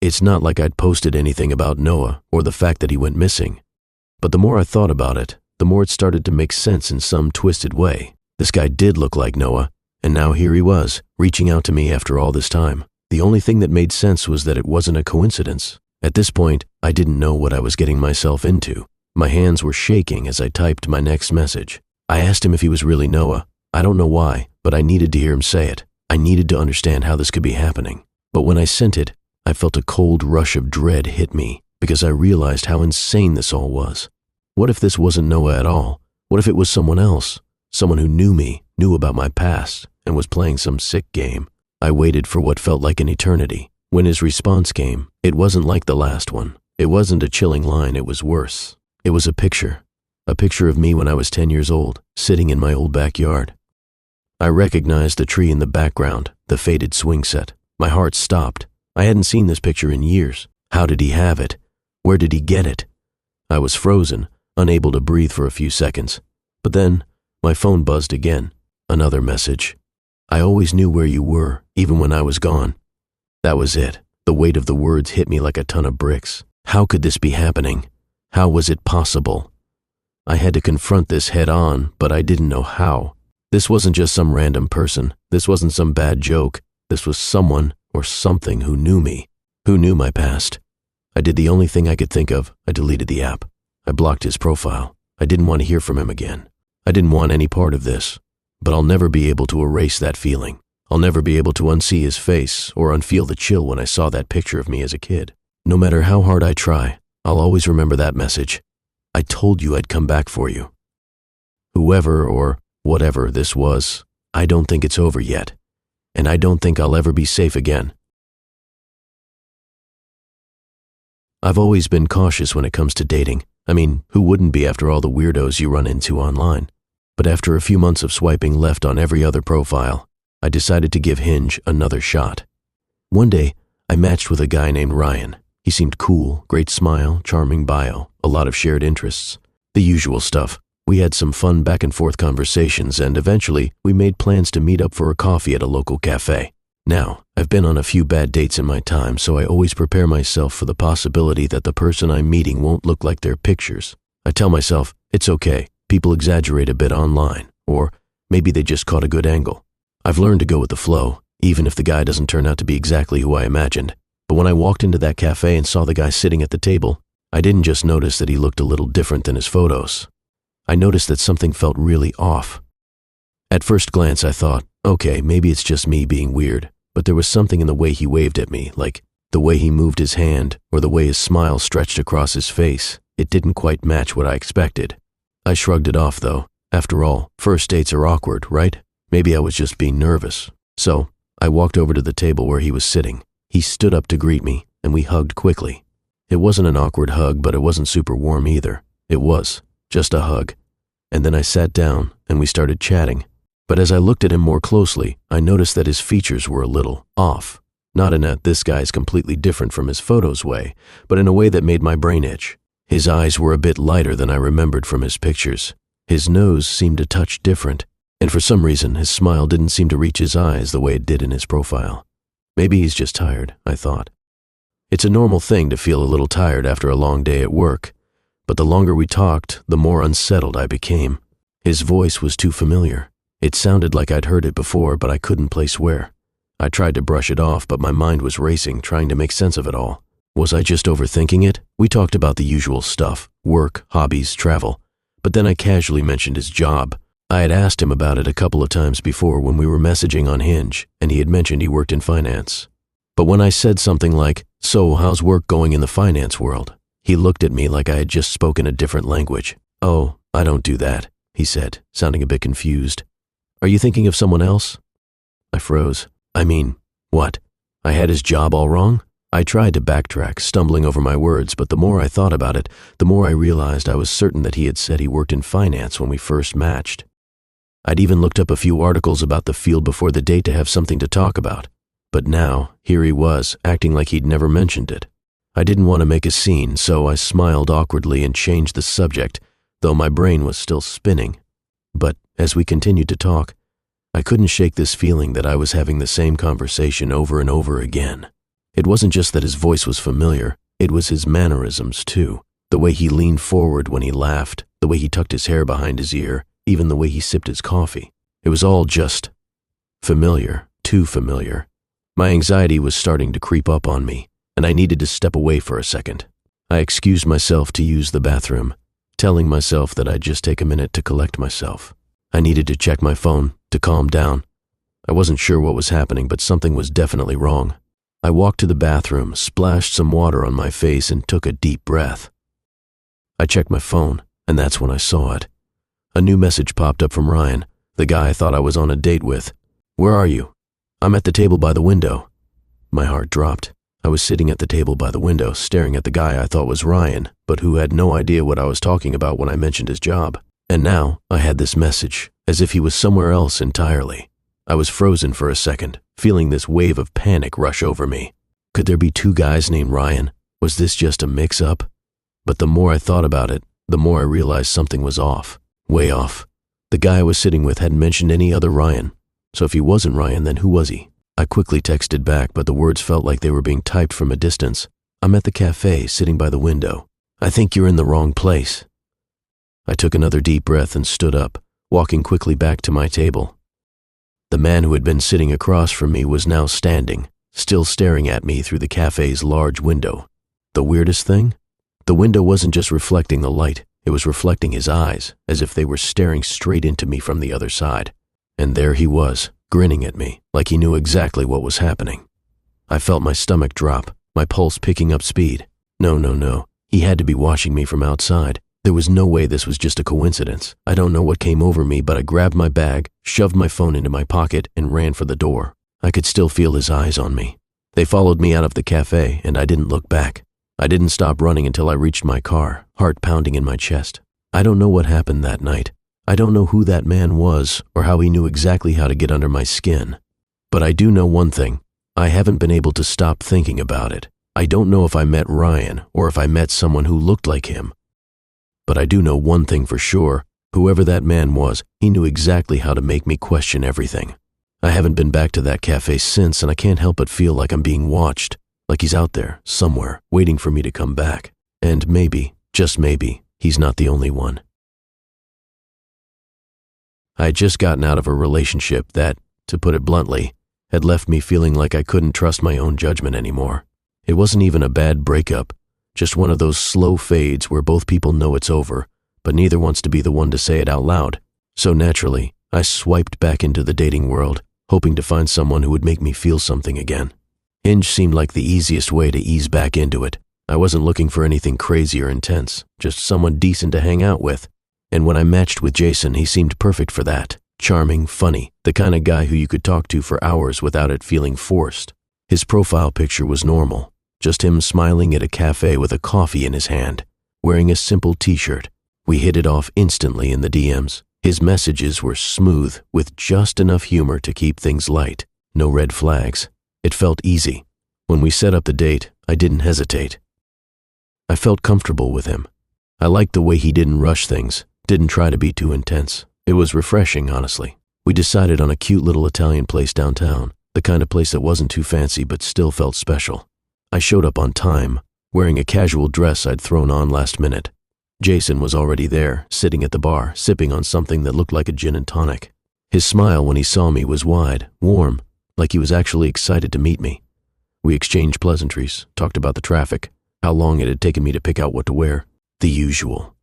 It's not like I'd posted anything about Noah or the fact that he went missing. But the more I thought about it, the more it started to make sense in some twisted way. This guy did look like Noah, and now here he was, reaching out to me after all this time. The only thing that made sense was that it wasn't a coincidence. At this point, I didn't know what I was getting myself into. My hands were shaking as I typed my next message. I asked him if he was really Noah. I don't know why, but I needed to hear him say it. I needed to understand how this could be happening. But when I sent it, I felt a cold rush of dread hit me because I realized how insane this all was. What if this wasn't Noah at all? What if it was someone else? Someone who knew me, knew about my past, and was playing some sick game. I waited for what felt like an eternity. When his response came, it wasn't like the last one. It wasn't a chilling line, it was worse. It was a picture of me when I was 10 years old, sitting in my old backyard. I recognized the tree in the background, the faded swing set. My heart stopped. I hadn't seen this picture in years. How did he have it? Where did he get it? I was frozen, unable to breathe for a few seconds. But then, my phone buzzed again. Another message. "I always knew where you were, even when I was gone." That was it. The weight of the words hit me like a ton of bricks. How could this be happening? How was it possible? I had to confront this head on, but I didn't know how. This wasn't just some random person. This wasn't some bad joke. This was someone or something who knew me, who knew my past. I did the only thing I could think of. I deleted the app. I blocked his profile. I didn't want to hear from him again. I didn't want any part of this. But I'll never be able to erase that feeling. I'll never be able to unsee his face or unfeel the chill when I saw that picture of me as a kid. No matter how hard I try, I'll always remember that message. I told you I'd come back for you. Whoever or whatever this was, I don't think it's over yet. And I don't think I'll ever be safe again. I've always been cautious when it comes to dating. I mean, who wouldn't be after all the weirdos you run into online? But after a few months of swiping left on every other profile, I decided to give Hinge another shot. One day, I matched with a guy named Ryan. He seemed cool, great smile, charming bio, a lot of shared interests. The usual stuff. We had some fun back and forth conversations, and eventually we made plans to meet up for a coffee at a local cafe. Now, I've been on a few bad dates in my time, so I always prepare myself for the possibility that the person I'm meeting won't look like their pictures. I tell myself, it's okay, people exaggerate a bit online, or maybe they just caught a good angle. I've learned to go with the flow, even if the guy doesn't turn out to be exactly who I imagined. But when I walked into that cafe and saw the guy sitting at the table, I didn't just notice that he looked a little different than his photos. I noticed that something felt really off. At first glance, I thought, okay, maybe it's just me being weird, but there was something in the way he waved at me, like the way he moved his hand or the way his smile stretched across his face. It didn't quite match what I expected. I shrugged it off, though. After all, first dates are awkward, right? Maybe I was just being nervous. So, I walked over to the table where he was sitting. He stood up to greet me, and we hugged quickly. It wasn't an awkward hug, but it wasn't super warm either. It was just a hug. And then I sat down, and we started chatting. But as I looked at him more closely, I noticed that his features were a little off. Not in a "this guy's completely different from his photos" way, but in a way that made my brain itch. His eyes were a bit lighter than I remembered from his pictures. His nose seemed a touch different, and for some reason his smile didn't seem to reach his eyes the way it did in his profile. Maybe he's just tired, I thought. It's a normal thing to feel a little tired after a long day at work, but the longer we talked, the more unsettled I became. His voice was too familiar. It sounded like I'd heard it before, but I couldn't place where. I tried to brush it off, but my mind was racing, trying to make sense of it all. Was I just overthinking it? We talked about the usual stuff, work, hobbies, travel, but then I casually mentioned his job. I had asked him about it a couple of times before when we were messaging on Hinge, and he had mentioned he worked in finance. But when I said something like, "So, how's work going in the finance world?" he looked at me like I had just spoken a different language. "Oh, I don't do that," he said, sounding a bit confused. "Are you thinking of someone else?" I froze. I mean, what? I had his job all wrong? I tried to backtrack, stumbling over my words, but the more I thought about it, the more I realized I was certain that he had said he worked in finance when we first matched. I'd even looked up a few articles about the field before the date to have something to talk about. But now, here he was, acting like he'd never mentioned it. I didn't want to make a scene, so I smiled awkwardly and changed the subject, though my brain was still spinning. But as we continued to talk, I couldn't shake this feeling that I was having the same conversation over and over again. It wasn't just that his voice was familiar, it was his mannerisms too. The way he leaned forward when he laughed, the way he tucked his hair behind his ear, even the way he sipped his coffee. It was all just familiar, too familiar. My anxiety was starting to creep up on me, and I needed to step away for a second. I excused myself to use the bathroom, telling myself that I'd just take a minute to collect myself. I needed to check my phone, to calm down. I wasn't sure what was happening, but something was definitely wrong. I walked to the bathroom, splashed some water on my face, and took a deep breath. I checked my phone, and that's when I saw it. A new message popped up from Ryan, the guy I thought I was on a date with. "Where are you?" "I'm at the table by the window." My heart dropped. I was sitting at the table by the window, staring at the guy I thought was Ryan, but who had no idea what I was talking about when I mentioned his job. And now I had this message, as if he was somewhere else entirely. I was frozen for a second, feeling this wave of panic rush over me. Could there be two guys named Ryan? Was this just a mix-up? But the more I thought about it, the more I realized something was off. Way off. The guy I was sitting with hadn't mentioned any other Ryan. So if he wasn't Ryan, then who was he? I quickly texted back, but the words felt like they were being typed from a distance. "I'm at the cafe, sitting by the window. I think you're in the wrong place." I took another deep breath and stood up, walking quickly back to my table. The man who had been sitting across from me was now standing, still staring at me through the cafe's large window. The weirdest thing? The window wasn't just reflecting the light, it was reflecting his eyes, as if they were staring straight into me from the other side. And there he was, grinning at me, like he knew exactly what was happening. I felt my stomach drop, my pulse picking up speed. No. He had to be watching me from outside. There was no way this was just a coincidence. I don't know what came over me, but I grabbed my bag, shoved my phone into my pocket, and ran for the door. I could still feel his eyes on me. They followed me out of the cafe, and I didn't look back. I didn't stop running until I reached my car, heart pounding in my chest. I don't know what happened that night. I don't know who that man was or how he knew exactly how to get under my skin. But I do know one thing. I haven't been able to stop thinking about it. I don't know if I met Ryan or if I met someone who looked like him. But I do know one thing for sure. Whoever that man was, he knew exactly how to make me question everything. I haven't been back to that cafe since, and I can't help but feel like I'm being watched, like he's out there, somewhere, waiting for me to come back. And maybe, just maybe, he's not the only one. I had just gotten out of a relationship that, to put it bluntly, had left me feeling like I couldn't trust my own judgment anymore. It wasn't even a bad breakup, just one of those slow fades where both people know it's over, but neither wants to be the one to say it out loud. So naturally, I swiped back into the dating world, hoping to find someone who would make me feel something again. Hinge seemed like the easiest way to ease back into it. I wasn't looking for anything crazy or intense, just someone decent to hang out with. And when I matched with Jason, he seemed perfect for that. Charming, funny, the kind of guy who you could talk to for hours without it feeling forced. His profile picture was normal, just him smiling at a cafe with a coffee in his hand, wearing a simple t-shirt. We hit it off instantly in the DMs. His messages were smooth, with just enough humor to keep things light. No red flags. It felt easy. When we set up the date, I didn't hesitate. I felt comfortable with him. I liked the way he didn't rush things, didn't try to be too intense. It was refreshing, honestly. We decided on a cute little Italian place downtown, the kind of place that wasn't too fancy but still felt special. I showed up on time, wearing a casual dress I'd thrown on last minute. Jason was already there, sitting at the bar, sipping on something that looked like a gin and tonic. His smile when he saw me was wide, warm, like he was actually excited to meet me. We exchanged pleasantries, talked about the traffic, how long it had taken me to pick out what to wear, the usual.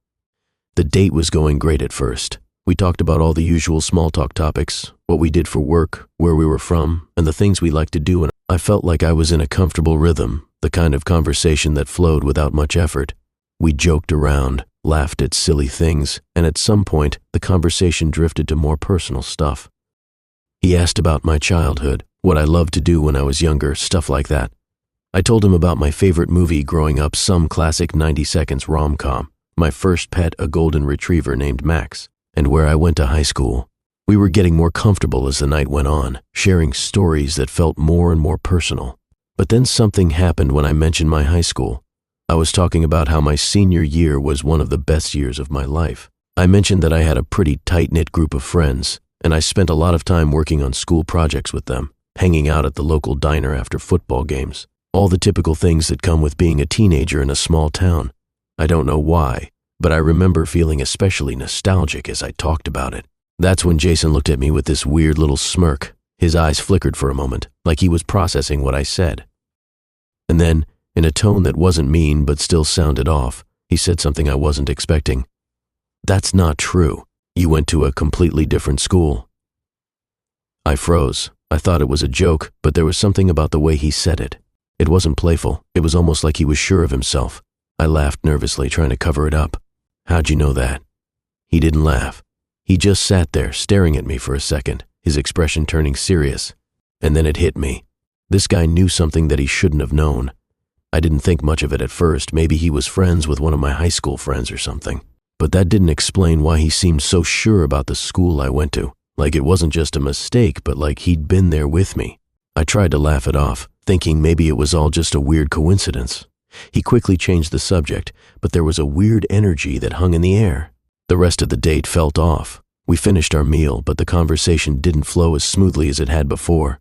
The date was going great at first. We talked about all the usual small talk topics, what we did for work, where we were from, and the things we liked to do, and I felt like I was in a comfortable rhythm, the kind of conversation that flowed without much effort. We joked around, laughed at silly things, and at some point, the conversation drifted to more personal stuff. He asked about my childhood, what I loved to do when I was younger, stuff like that. I told him about my favorite movie growing up, some classic 90 seconds rom-com, my first pet, a golden retriever named Max, and where I went to high school. We were getting more comfortable as the night went on, sharing stories that felt more and more personal. But then something happened when I mentioned my high school. I was talking about how my senior year was one of the best years of my life. I mentioned that I had a pretty tight-knit group of friends, and I spent a lot of time working on school projects with them, hanging out at the local diner after football games, all the typical things that come with being a teenager in a small town. I don't know why, but I remember feeling especially nostalgic as I talked about it. That's when Jason looked at me with this weird little smirk. His eyes flickered for a moment, like he was processing what I said. And then, in a tone that wasn't mean but still sounded off, he said something I wasn't expecting. "That's not true. You went to a completely different school." I froze. I thought it was a joke, but there was something about the way he said it. It wasn't playful. It was almost like he was sure of himself. I laughed nervously, trying to cover it up. "How'd you know that?" He didn't laugh. He just sat there, staring at me for a second, his expression turning serious. And then it hit me. This guy knew something that he shouldn't have known. I didn't think much of it at first. Maybe he was friends with one of my high school friends or something. But that didn't explain why he seemed so sure about the school I went to. Like it wasn't just a mistake, but like he'd been there with me. I tried to laugh it off, thinking maybe it was all just a weird coincidence. He quickly changed the subject, but there was a weird energy that hung in the air. The rest of the date felt off. We finished our meal, but the conversation didn't flow as smoothly as it had before.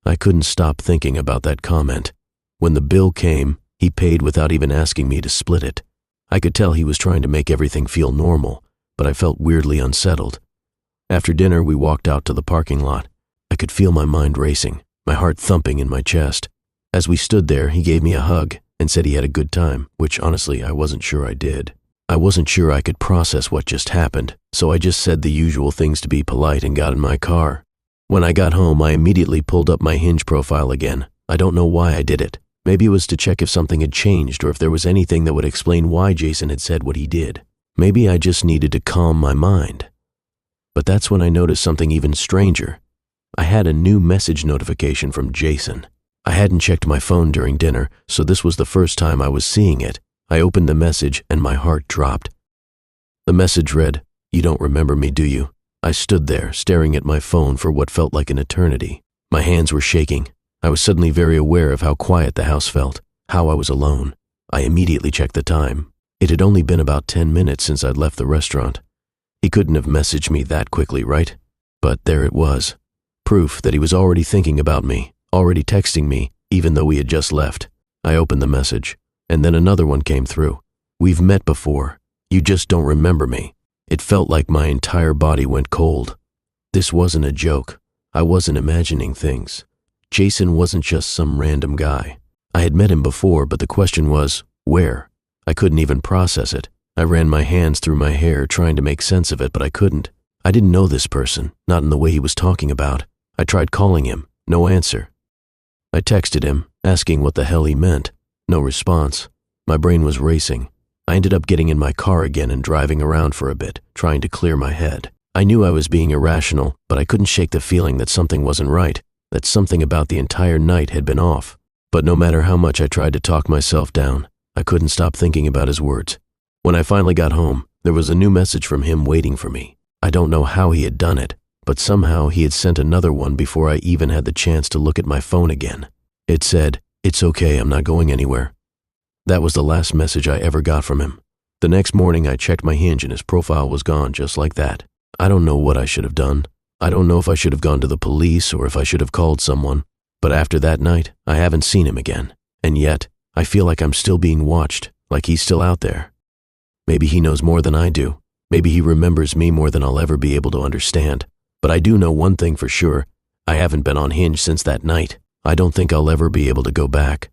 I couldn't stop thinking about that comment. When the bill came, he paid without even asking me to split it. I could tell he was trying to make everything feel normal, but I felt weirdly unsettled. After dinner, we walked out to the parking lot. I could feel my mind racing, my heart thumping in my chest. As we stood there, he gave me a hug and said he had a good time, which honestly I wasn't sure I did. I wasn't sure I could process what just happened, so I just said the usual things to be polite and got in my car. When I got home, I immediately pulled up my Hinge profile again. I don't know why I did it. Maybe it was to check if something had changed or if there was anything that would explain why Jason had said what he did. Maybe I just needed to calm my mind. But that's when I noticed something even stranger. I had a new message notification from Jason. I hadn't checked my phone during dinner, so this was the first time I was seeing it. I opened the message and my heart dropped. The message read, "You don't remember me, do you?" I stood there, staring at my phone for what felt like an eternity. My hands were shaking. I was suddenly very aware of how quiet the house felt, how I was alone. I immediately checked the time. It had only been about 10 minutes since I'd left the restaurant. He couldn't have messaged me that quickly, right? But there it was. Proof that he was already thinking about me, already texting me, even though we had just left. I opened the message, and then another one came through. We've met before. You just don't remember me. It felt like my entire body went cold. This wasn't a joke. I wasn't imagining things. Jason wasn't just some random guy. I had met him before, but the question was, where? I couldn't even process it. I ran my hands through my hair trying to make sense of it, but I couldn't. I didn't know this person, not in the way he was talking about. I tried calling him, no answer. I texted him, asking what the hell he meant. No response. My brain was racing. I ended up getting in my car again and driving around for a bit, trying to clear my head. I knew I was being irrational, but I couldn't shake the feeling that something wasn't right, that something about the entire night had been off. But no matter how much I tried to talk myself down, I couldn't stop thinking about his words. When I finally got home, there was a new message from him waiting for me. I don't know how he had done it, but somehow he had sent another one before I even had the chance to look at my phone again. It said, "It's okay, I'm not going anywhere." That was the last message I ever got from him. The next morning I checked my Hinge and his profile was gone just like that. I don't know what I should have done. I don't know if I should have gone to the police or if I should have called someone. But after that night, I haven't seen him again. And yet, I feel like I'm still being watched, like he's still out there. Maybe he knows more than I do. Maybe he remembers me more than I'll ever be able to understand. But I do know one thing for sure. I haven't been on Hinge since that night. I don't think I'll ever be able to go back.